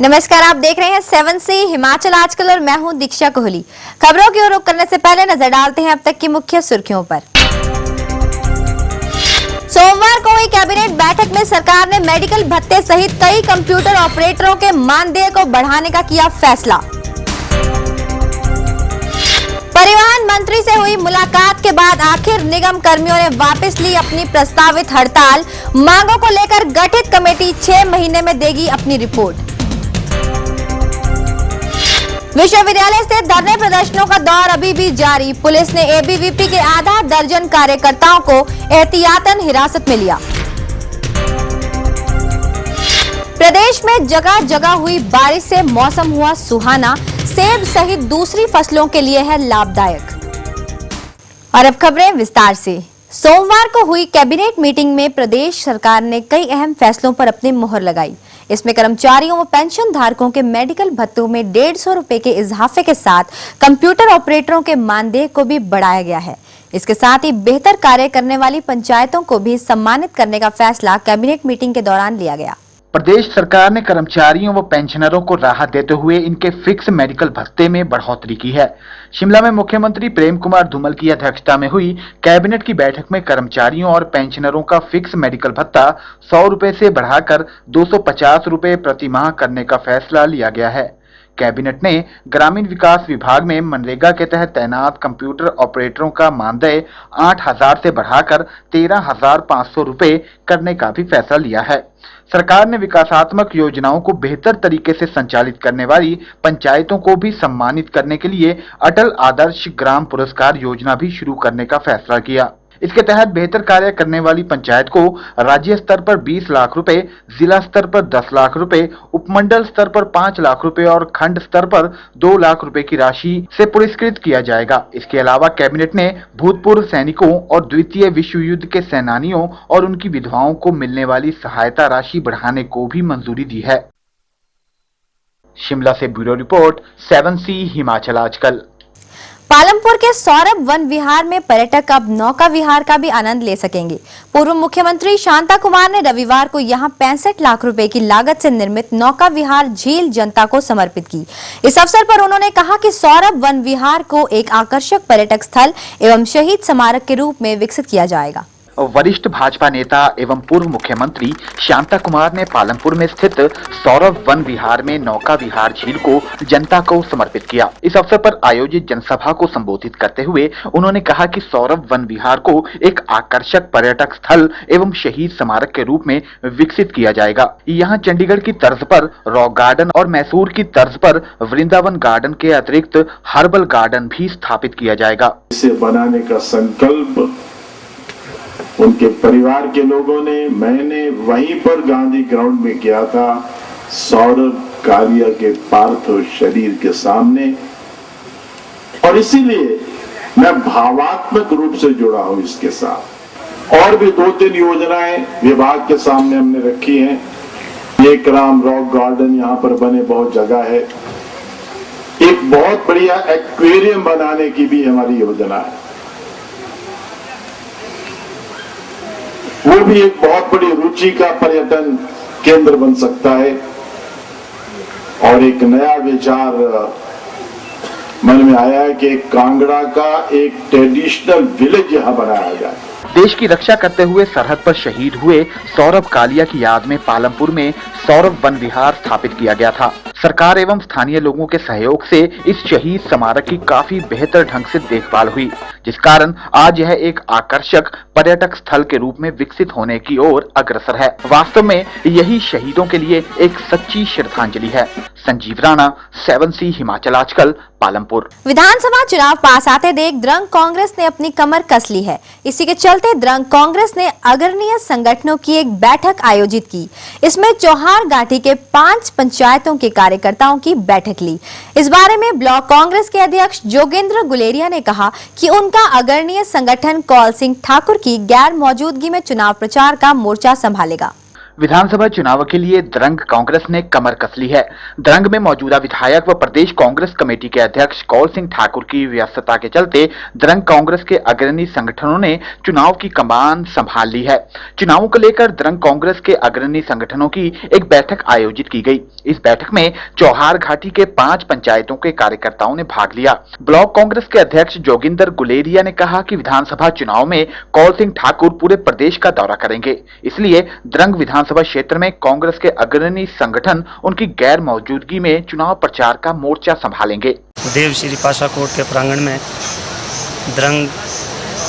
नमस्कार, आप देख रहे हैं 7 सी हिमाचल आजकल और मैं हूं दीक्षा कोहली। खबरों की ओर रुख करने से पहले नजर डालते हैं अब तक की मुख्य सुर्खियों पर। सोमवार को हुई कैबिनेट बैठक में सरकार ने मेडिकल भत्ते सहित कई कंप्यूटर ऑपरेटरों के मानदेय को बढ़ाने का किया फैसला। परिवहन मंत्री से हुई मुलाकात के बाद आखिर निगम कर्मियों ने वापस ली अपनी प्रस्तावित हड़ताल। मांगों को लेकर गठित कमेटी 6 महीने में देगी अपनी रिपोर्ट। विश्वविद्यालय से धरने प्रदर्शनों का दौर अभी भी जारी। पुलिस ने एबीवीपी के आधा दर्जन कार्यकर्ताओं को एहतियातन हिरासत में लिया। प्रदेश में जगह जगह हुई बारिश से मौसम हुआ सुहाना। सेब सहित दूसरी फसलों के लिए है लाभदायक। और अब खबरें विस्तार से। सोमवार को हुई कैबिनेट मीटिंग में प्रदेश सरकार ने कई अहम फैसलों पर अपनी मुहर लगाई। इसमें कर्मचारियों व पेंशन धारकों के मेडिकल भत्तों में 150 रुपए के इजाफे के साथ कंप्यूटर ऑपरेटरों के मानदेय को भी बढ़ाया गया है। इसके साथ ही बेहतर कार्य करने वाली पंचायतों को भी सम्मानित करने का फैसला कैबिनेट मीटिंग के दौरान लिया गया। प्रदेश सरकार ने कर्मचारियों व पेंशनरों को राहत देते हुए इनके फिक्स मेडिकल भत्ते में बढ़ोतरी की है। शिमला में मुख्यमंत्री प्रेम कुमार धूमल की अध्यक्षता में हुई कैबिनेट की बैठक में कर्मचारियों और पेंशनरों का फिक्स मेडिकल भत्ता 100 रुपए से बढ़ाकर 250 रुपए प्रति माह करने का फैसला लिया गया है। कैबिनेट ने ग्रामीण विकास विभाग में मनरेगा के तहत तैनात कंप्यूटर ऑपरेटरों का मानदेय 8,000 से बढ़ाकर 13,500 रुपए करने का भी फैसला लिया है। सरकार ने विकासात्मक योजनाओं को बेहतर तरीके से संचालित करने वाली पंचायतों को भी सम्मानित करने के लिए अटल आदर्श ग्राम पुरस्कार योजना भी शुरू करने का फैसला किया। इसके तहत बेहतर कार्य करने वाली पंचायत को राज्य स्तर पर 20 लाख रुपए, जिला स्तर पर 10 लाख रुपए, उपमंडल स्तर पर 5 लाख रुपए और खंड स्तर पर 2 लाख रुपए की राशि से पुरस्कृत किया जाएगा। इसके अलावा कैबिनेट ने भूतपूर्व सैनिकों और द्वितीय विश्व युद्ध के सेनानियों और उनकी विधवाओं को मिलने वाली सहायता राशि बढ़ाने को भी मंजूरी दी है। शिमला से ब्यूरो रिपोर्ट 7 सी हिमाचल आजकल। पालमपुर के सौरभ वन विहार में पर्यटक अब नौका विहार का भी आनंद ले सकेंगे। पूर्व मुख्यमंत्री शांता कुमार ने रविवार को यहां 65 लाख रुपए की लागत से निर्मित नौका विहार झील जनता को समर्पित की। इस अवसर पर उन्होंने कहा कि सौरभ वन विहार को एक आकर्षक पर्यटक स्थल एवं शहीद स्मारक के रूप में विकसित किया जाएगा। वरिष्ठ भाजपा नेता एवं पूर्व मुख्यमंत्री शांता कुमार ने पालमपुर में स्थित सौरभ वन विहार में नौका विहार झील को जनता को समर्पित किया। इस अवसर पर आयोजित जनसभा को संबोधित करते हुए उन्होंने कहा कि सौरभ वन विहार को एक आकर्षक पर्यटक स्थल एवं शहीद स्मारक के रूप में विकसित किया जाएगा। यहाँ चंडीगढ़ की तर्ज पर रॉक गार्डन और मैसूर की तर्ज पर वृंदावन गार्डन के अतिरिक्त हर्बल गार्डन भी स्थापित किया जाएगा। इसे बनाने का संकल्प उनके परिवार के लोगों ने, मैंने वहीं पर गांधी ग्राउंड में किया था, सौरभ कालिया के पार्थिव शरीर के सामने। और इसीलिए मैं भावात्मक रूप से जुड़ा हूं इसके साथ। और भी 2-3 योजनाएं विभाग के सामने हमने रखी हैं। एक राम रॉक गार्डन यहाँ पर बने, बहुत जगह है। एक बहुत बढ़िया एक्वेरियम बनाने की भी हमारी योजना है। वो भी एक बहुत बड़ी रुचि का पर्यटन केंद्र बन सकता है। और एक नया विचार मन में आया है कि कांगड़ा का एक ट्रेडिशनल विलेज यहां बनाया जाए। देश की रक्षा करते हुए सरहद पर शहीद हुए सौरभ कालिया की याद में पालमपुर में सौरभ वन विहार स्थापित किया गया था। सरकार एवं स्थानीय लोगों के सहयोग से इस शहीद स्मारक की काफी बेहतर ढंग से देखभाल हुई, जिस कारण आज यह एक आकर्षक पर्यटक स्थल के रूप में विकसित होने की ओर अग्रसर है। वास्तव में यही शहीदों के लिए एक सच्ची श्रद्धांजलि है। संजीव राणा, 7 सी हिमाचल आजकल, पालमपुर। विधानसभा चुनाव पास आते देख द्रंग कांग्रेस ने अपनी कमर कस ली है। इसी के चलते द्रंग कांग्रेस ने अग्रणीय संगठनों की एक बैठक आयोजित की। इसमें चौहार घाटी के 5 पंचायतों के कार्यकर्ताओं की बैठक ली। इस बारे में ब्लॉक कांग्रेस के अध्यक्ष जोगेंद्र गुलेरिया ने कहा कि उनका अग्रणीय संगठन कौल सिंह ठाकुर की गैर मौजूदगी में चुनाव प्रचार का मोर्चा संभालेगा। विधानसभा चुनाव के लिए द्रंग कांग्रेस ने कमर कस ली है। द्रंग में मौजूदा विधायक व प्रदेश कांग्रेस कमेटी के अध्यक्ष कौल सिंह ठाकुर की व्यस्तता के चलते द्रंग कांग्रेस के अग्रणी संगठनों ने चुनाव की कमान संभाल ली है। चुनावों को लेकर द्रंग कांग्रेस के अग्रणी संगठनों की एक बैठक आयोजित की गई। इस बैठक में चौहार घाटी के 5 पंचायतों के कार्यकर्ताओं ने भाग लिया। ब्लॉक कांग्रेस के अध्यक्ष जोगिंदर गुलेरिया ने कहा कि विधानसभा चुनाव में कौल सिंह ठाकुर पूरे प्रदेश का दौरा करेंगे, इसलिए द्रंग विधानसभा क्षेत्र में कांग्रेस के अग्रणी संगठन उनकी गैर मौजूदगी में चुनाव प्रचार का मोर्चा संभालेंगे। देवश्री पाशा कोर्ट के प्रांगण में द्रंग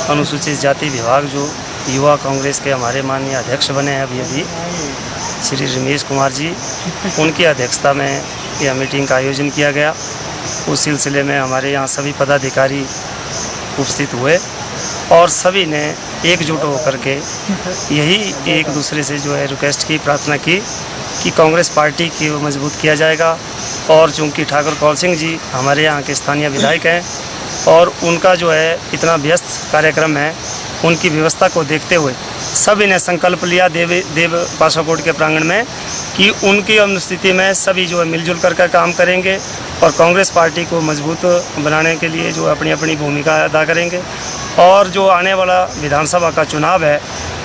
अनुसूचित जाति विभाग जो युवा कांग्रेस के हमारे माननीय अध्यक्ष बने हैं अभी श्री रमेश कुमार जी, उनकी अध्यक्षता में यह मीटिंग का आयोजन किया गया। उस सिलसिले में हमारे यहाँ सभी पदाधिकारी उपस्थित हुए और सभी ने एकजुट होकर के यही एक दूसरे से जो है रिक्वेस्ट की, प्रार्थना की कि कांग्रेस पार्टी की मजबूत किया जाएगा। और चूँकि ठाकुर कौल सिंह जी हमारे यहाँ के स्थानीय विधायक हैं और उनका जो है इतना व्यस्त कार्यक्रम है, उनकी व्यवस्था को देखते हुए सभी ने संकल्प लिया देव पाशा कोर्ट के प्रांगण में कि उनकी अनुस्थिति में सभी जो है मिलजुल कर काम करेंगे और कांग्रेस पार्टी को मजबूत बनाने के लिए जो अपनी अपनी भूमिका अदा करेंगे। और जो आने वाला विधानसभा का चुनाव है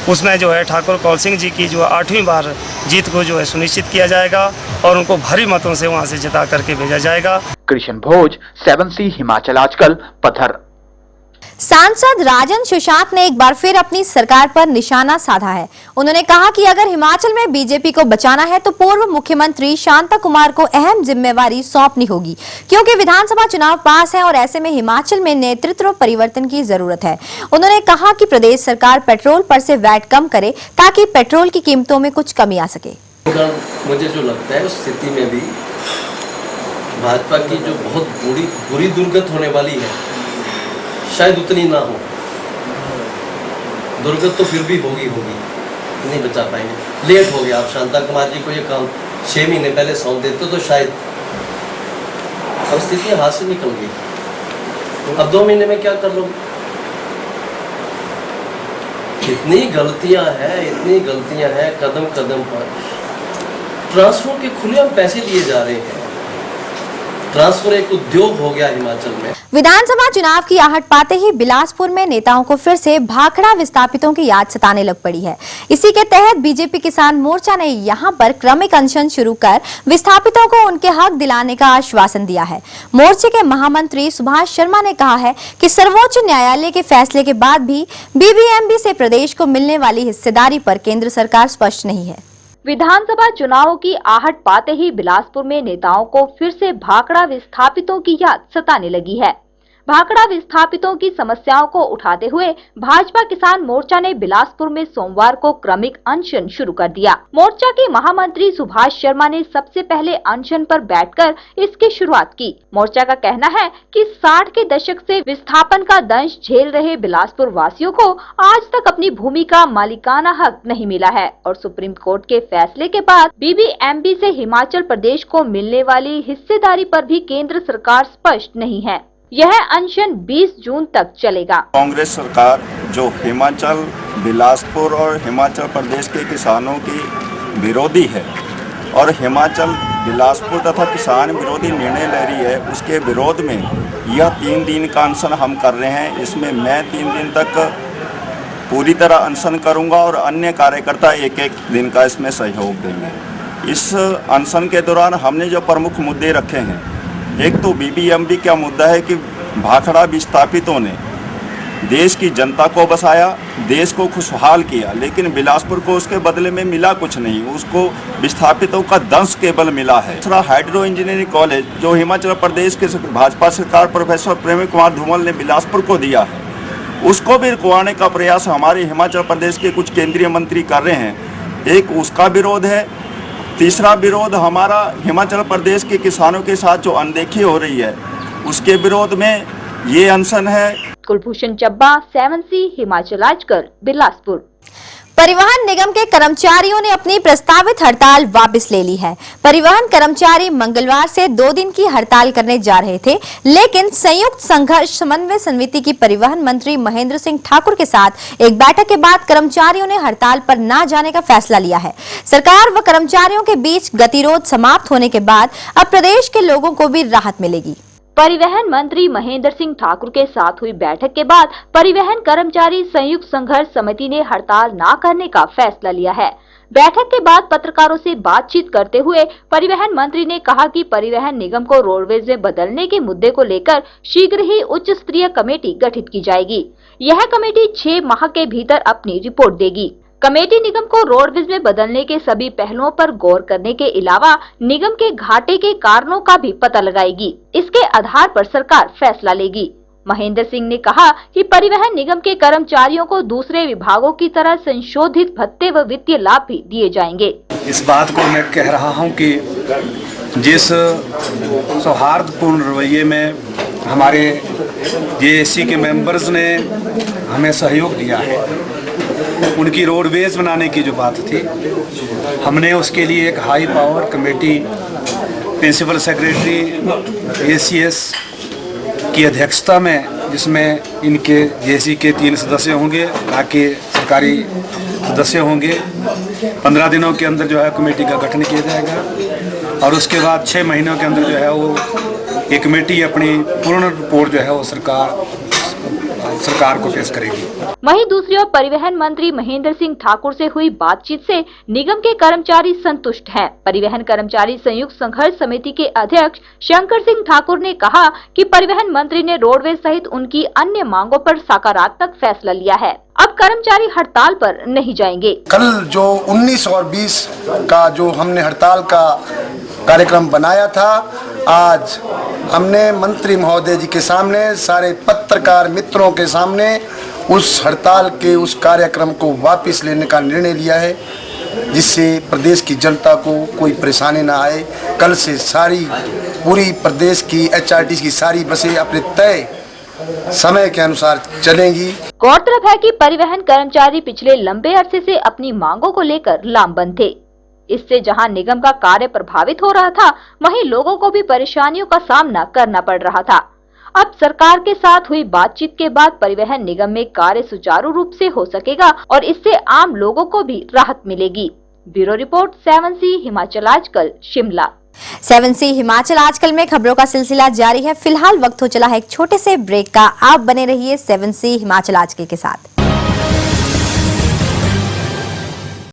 उसमें जो है ठाकुर कौल सिंह जी की जो 8वीं बार जीत को जो है सुनिश्चित किया जाएगा और उनको भारी मतों से वहां से जिता करके भेजा जाएगा। कृष्ण भोज, 7C हिमाचल आजकल, पत्थर। सांसद राजन सुशांत ने एक बार फिर अपनी सरकार पर निशाना साधा है। उन्होंने कहा कि अगर हिमाचल में बीजेपी को बचाना है तो पूर्व मुख्यमंत्री शांता कुमार को अहम जिम्मेवारी सौंपनी होगी, क्योंकि विधानसभा चुनाव पास है और ऐसे में हिमाचल में नेतृत्व परिवर्तन की जरूरत है। उन्होंने कहा कि प्रदेश सरकार पेट्रोल पर से वैट कम करे ताकि पेट्रोल की कीमतों में कुछ कमी आ सके। मुझे जो लगता है उस स्थिति में भी भाजपा की जो बहुत बुरी दुर्गत होने वाली है शायद उतनी ना हो। दुर्गत तो फिर भी होगी, नहीं बचा पाएंगे। लेट हो गया। आप शांता कुमार जी को ये काम 6 महीने पहले सौंप देते तो शायद अब स्थिति हाथ से निकल गई। अब 2 महीने में क्या कर लो? इतनी गलतियां हैं कदम कदम पर। ट्रांसपोर्ट के खुलेआम पैसे लिए जा रहे हैं। ट्रांसफर एक उद्योग हो गया हिमाचल में। विधानसभा चुनाव की आहट पाते ही बिलासपुर में नेताओं को फिर से भाखड़ा विस्थापितों की याद सताने लग पड़ी है। इसी के तहत बीजेपी किसान मोर्चा ने यहां पर क्रमिक अनशन शुरू कर विस्थापितों को उनके हक दिलाने का आश्वासन दिया है। मोर्चे के महामंत्री सुभाष शर्मा ने कहा है कि सर्वोच्च न्यायालय के फैसले के बाद भी बीबीएमबी से प्रदेश को मिलने वाली हिस्सेदारी पर केंद्र सरकार स्पष्ट नहीं है। विधानसभा चुनावों की आहट पाते ही बिलासपुर में नेताओं को फिर से भाखड़ा विस्थापितों की याद सताने लगी है। भाखड़ा विस्थापितों की समस्याओं को उठाते हुए भाजपा किसान मोर्चा ने बिलासपुर में सोमवार को क्रमिक अनशन शुरू कर दिया। मोर्चा के महामंत्री सुभाष शर्मा ने सबसे पहले अनशन पर बैठकर इसकी शुरुआत की। मोर्चा का कहना है कि 60 के दशक से विस्थापन का दंश झेल रहे बिलासपुर वासियों को आज तक अपनी भूमि का मालिकाना हक नहीं मिला है और सुप्रीम कोर्ट के फैसले के बाद बीबीएमबी से हिमाचल प्रदेश को मिलने वाली हिस्सेदारी पर भी केंद्र सरकार स्पष्ट नहीं है। यह अनशन 20 जून तक चलेगा। कांग्रेस सरकार जो हिमाचल, बिलासपुर और हिमाचल प्रदेश के किसानों की विरोधी है और हिमाचल, बिलासपुर तथा किसान विरोधी निर्णय ले रही है, उसके विरोध में यह 3 दिन का अनशन हम कर रहे हैं। इसमें मैं 3 दिन तक पूरी तरह अनशन करूंगा और अन्य कार्यकर्ता 1-1 दिन का इसमें सहयोग देंगे। इस अनशन के दौरान हमने जो प्रमुख मुद्दे रखे हैं, एक तो बीबीएमबी का मुद्दा है कि भाखड़ा विस्थापितों ने देश की जनता को बसाया, देश को खुशहाल किया, लेकिन बिलासपुर को उसके बदले में मिला कुछ नहीं। उसको विस्थापितों का दंश केवल मिला है। दूसरा, हाइड्रो इंजीनियरिंग कॉलेज जो हिमाचल प्रदेश के भाजपा सरकार प्रोफेसर प्रेम कुमार धूमल ने बिलासपुर को दिया है, उसको भी रुकवाने का प्रयास हमारे हिमाचल प्रदेश के कुछ केंद्रीय मंत्री कर रहे हैं। एक उसका विरोध है। तीसरा विरोध हमारा हिमाचल प्रदेश के किसानों के साथ जो अनदेखी हो रही है उसके विरोध में ये अनशन है। कुलभूषण चब्बा, 7C हिमाचल आजकल, बिलासपुर। परिवहन निगम के कर्मचारियों ने अपनी प्रस्तावित हड़ताल वापस ले ली है। परिवहन कर्मचारी मंगलवार से 2 दिन की हड़ताल करने जा रहे थे, लेकिन संयुक्त संघर्ष समन्वय समिति की परिवहन मंत्री महेंद्र सिंह ठाकुर के साथ एक बैठक के बाद कर्मचारियों ने हड़ताल पर न जाने का फैसला लिया है। सरकार व कर्मचारियों के बीच गतिरोध समाप्त होने के बाद अब प्रदेश के लोगों को भी राहत मिलेगी। परिवहन मंत्री महेंद्र सिंह ठाकुर के साथ हुई बैठक के बाद परिवहन कर्मचारी संयुक्त संघर्ष समिति ने हड़ताल न करने का फैसला लिया है। बैठक के बाद पत्रकारों से बातचीत करते हुए परिवहन मंत्री ने कहा कि परिवहन निगम को रोडवेज में बदलने के मुद्दे को लेकर शीघ्र ही उच्च स्तरीय कमेटी गठित की जाएगी। यह कमेटी 6 माह के भीतर अपनी रिपोर्ट देगी। कमेटी निगम को रोडवेज में बदलने के सभी पहलुओं पर गौर करने के अलावा निगम के घाटे के कारणों का भी पता लगाएगी। इसके आधार पर सरकार फैसला लेगी। महेंद्र सिंह ने कहा कि परिवहन निगम के कर्मचारियों को दूसरे विभागों की तरह संशोधित भत्ते व वित्तीय लाभ भी दिए जाएंगे। इस बात को मैं कह रहा हूं कि जिस सौहार्दपूर्ण रवैये में हमारे जेएसी के मेंबर्स ने हमें सहयोग दिया है, उनकी रोडवेज बनाने की जो बात थी, हमने उसके लिए एक high power committee principal secretary ACS की अध्यक्षता में, जिसमें इनके जेएसी के 3 सदस्य होंगे, बाकी सरकारी सदस्य होंगे। 15 दिनों के अंदर जो है कमेटी का गठन किया जाएगा और उसके बाद 6 महीनों के अंदर जो है वो ये कमेटी अपनी पूर्ण रिपोर्ट जो है वो सरकार को पेश करेगी। वहीं दूसरी ओर परिवहन मंत्री महेंद्र सिंह ठाकुर से हुई बातचीत से निगम के कर्मचारी संतुष्ट हैं। परिवहन कर्मचारी संयुक्त संघर्ष समिति के अध्यक्ष शंकर सिंह ठाकुर ने कहा कि परिवहन मंत्री ने रोडवेज सहित उनकी अन्य मांगों पर सकारात्मक फैसला लिया है। अब कर्मचारी हड़ताल पर नहीं जाएंगे। कल जो 19 और 20 का जो हमने हड़ताल का कार्यक्रम बनाया था, आज हमने मंत्री महोदय जी के सामने, सारे पत्रकार मित्रों के सामने उस हड़ताल के उस कार्यक्रम को वापस लेने का निर्णय लिया है, जिससे प्रदेश की जनता को कोई परेशानी ना आए। कल से पूरी प्रदेश की एचआरटीसी की सारी बसें अपने तय समय के अनुसार चलेंगी। गौरतलब है कि परिवहन कर्मचारी पिछले लंबे अरसे से अपनी मांगों को लेकर लामबंद थे। इससे जहां निगम का कार्य प्रभावित हो रहा था, वहीं लोगों को भी परेशानियों का सामना करना पड़ रहा था। अब सरकार के साथ हुई बातचीत के बाद परिवहन निगम में कार्य सुचारू रूप से हो सकेगा और इससे आम लोगों को भी राहत मिलेगी। ब्यूरो रिपोर्ट 7C हिमाचल आजकल, शिमला। 7C हिमाचल आजकल में खबरों का सिलसिला जारी है। फिलहाल वक्त हो चला है एक छोटे से ब्रेक का। आप बने रहिए 7C हिमाचल आजकल के साथ।